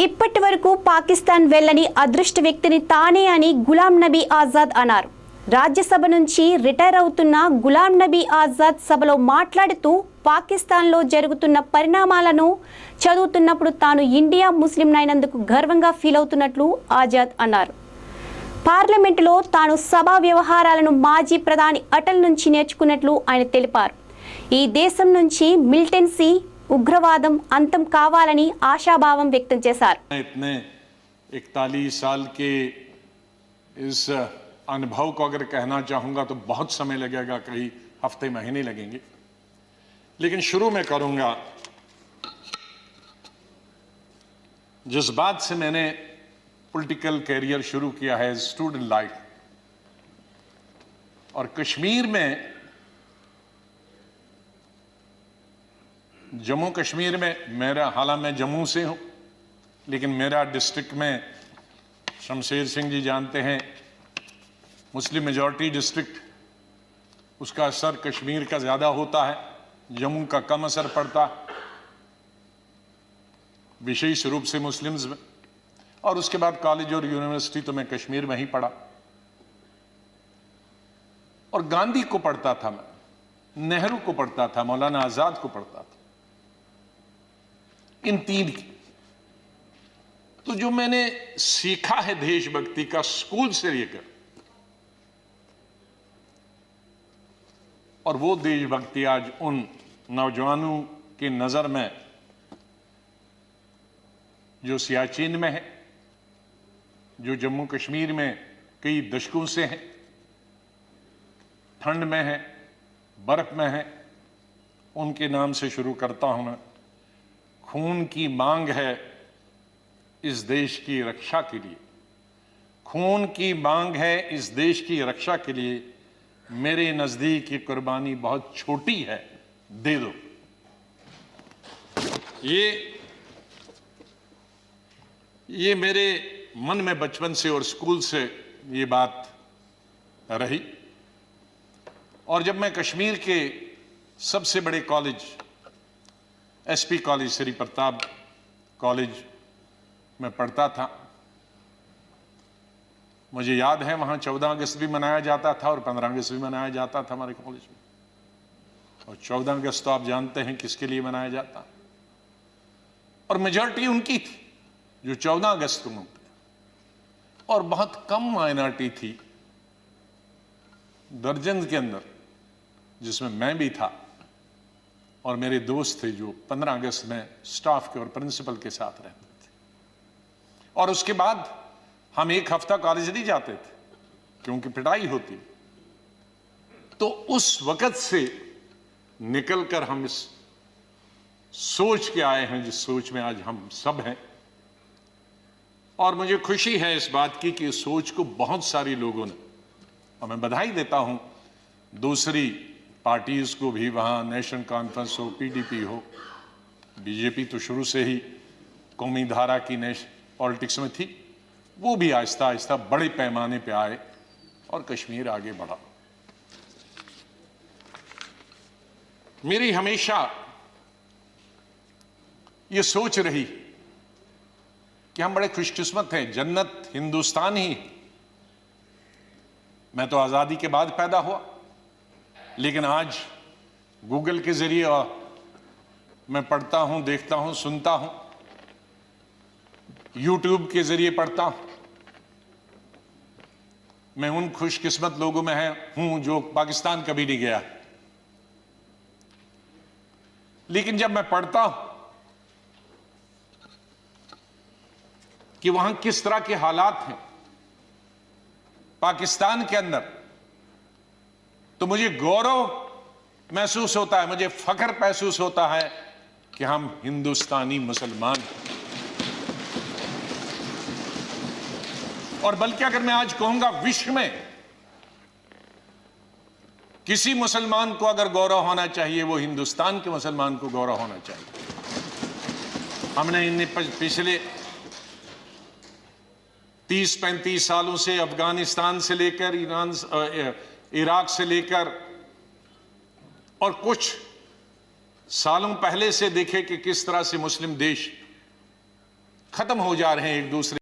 ఇప్పటి వరకు పాకిస్తాన్ వెళ్ళని అదృష్ట వ్యక్తిని తానే అని గులాం నబీ ఆజాద్ అన్నారు. రాజ్యసభ నుంచి రిటైర్ అవుతున్న గులాం నబీ ఆజాద్ సభలో మాట్లాడుతూ పాకిస్తాన్లో జరుగుతున్న పరిణామాలను చదువుతున్నప్పుడు తాను ఇండియా ముస్లిం అయినందుకు గర్వంగా ఫీల్ అవుతున్నట్లు ఆజాద్ అన్నారు. పార్లమెంటులో తాను సభా వ్యవహారాలను మాజీ ప్రధాని అటల్ నుంచి నేర్చుకున్నట్లు ఆయన తెలిపారు. ఈ దేశం నుంచి మిలిటెన్సీ उग्रवादम अंतम कावाలని आशाभावम व्यक्त చేశారు. इतने 41 साल के इस अनुभव को अगर कहना चाहूंगा तो बहुत समय लगेगा, कई हफ्ते महीने लगेंगे, लेकिन शुरू में करूंगा जिस बात से मैंने पॉलिटिकल कैरियर शुरू किया है, स्टूडेंट लाइफ. और कश्मीर में, जम्मू कश्मीर में मेरा, हालांकि मैं जम्मू से हूं, लेकिन मेरा डिस्ट्रिक्ट में शमशेर सिंह जी जानते हैं, मुस्लिम मेजॉरिटी डिस्ट्रिक्ट, उसका असर कश्मीर का ज़्यादा होता है, जम्मू का कम असर पड़ता, विशेष रूप से मुस्लिम्स में. और उसके बाद कॉलेज और यूनिवर्सिटी तो मैं कश्मीर में ही पढ़ा. और गांधी को पढ़ता था मैं, नेहरू को पढ़ता था, मौलाना आज़ाद को पढ़ता था, इन तीन की. तो जो मैंने सीखा है देशभक्ति का स्कूल से लेकर, और वो देशभक्ति आज उन नौजवानों की नजर में जो सियाचिन में है, जो जम्मू कश्मीर में कई दशकों से है, ठंड में है, बर्फ में है, उनके नाम से शुरू करता हूं मैं. खून की मांग है इस देश की रक्षा के लिए, खून की मांग है इस देश की रक्षा के लिए, मेरे नजदीक ये कुर्बानी बहुत छोटी है, दे दो. ये मेरे मन में बचपन से और स्कूल से ये बात रही. और जब मैं कश्मीर के सबसे बड़े college SP college, Shri Pratap college में पढ़ता था, मुझे याद है वहां 14 अगस्त भी मनाया जाता था और 15 अगस्त भी मनाया जाता था हमारे कॉलेज में. और 14 अगस्त तो आप जानते हैं किसके लिए मनाया जाता, और मेजॉरिटी उनकी थी जो 14 अगस्त को मनाते, और बहुत कम माइनॉरिटी थी दर्जन के अंदर, जिसमें मैं भी था और मेरे दोस्त थे जो 15 अगस्त में स्टाफ के और प्रिंसिपल के साथ रहते थे. और उसके बाद हम एक हफ्ता कॉलेज नहीं जाते थे क्योंकि पिटाई होती. तो उस वक्त से निकलकर हम इस सोच के आए हैं जिस सोच में आज हम सब हैं. और मुझे खुशी है इस बात की कि इस सोच को बहुत सारे लोगों ने, और मैं बधाई देता हूं दूसरी पार्टीज को भी, वहां नेशनल कॉन्फ्रेंस हो, पीडीपी हो, बीजेपी तो शुरू से ही कौमी धारा की पॉलिटिक्स में थी, वो भी आहिस्ता आहिस्ता बड़े पैमाने पे आए और कश्मीर आगे बढ़ा. मेरी हमेशा ये सोच रही कि हम बड़े खुशकिस्मत हैं, जन्नत हिंदुस्तान ही. मैं तो आजादी के बाद पैदा हुआ, लेकिन आज गूगल के जरिए मैं पढ़ता हूं, देखता हूं, सुनता हूं, यूट्यूब के जरिए पढ़ता हूं. मैं उन खुशकिस्मत लोगों में हूं जो पाकिस्तान कभी नहीं गया, लेकिन जब मैं पढ़ता हूं कि वहां किस तरह के हालात हैं पाकिस्तान के अंदर, तो मुझे गौरव महसूस होता है, मुझे फख्र महसूस होता है कि हम हिंदुस्तानी मुसलमान हैं. और बल्कि अगर मैं आज कहूंगा विश्व में किसी मुसलमान को अगर गौरव होना चाहिए, वो हिंदुस्तान के मुसलमान को गौरव होना चाहिए. हमने इन पिछले 30-35 सालों से अफगानिस्तान से लेकर इराक से लेकर और कुछ सालों पहले से देखे कि किस तरह से मुस्लिम देश खत्म हो जा रहे हैं एक दूसरे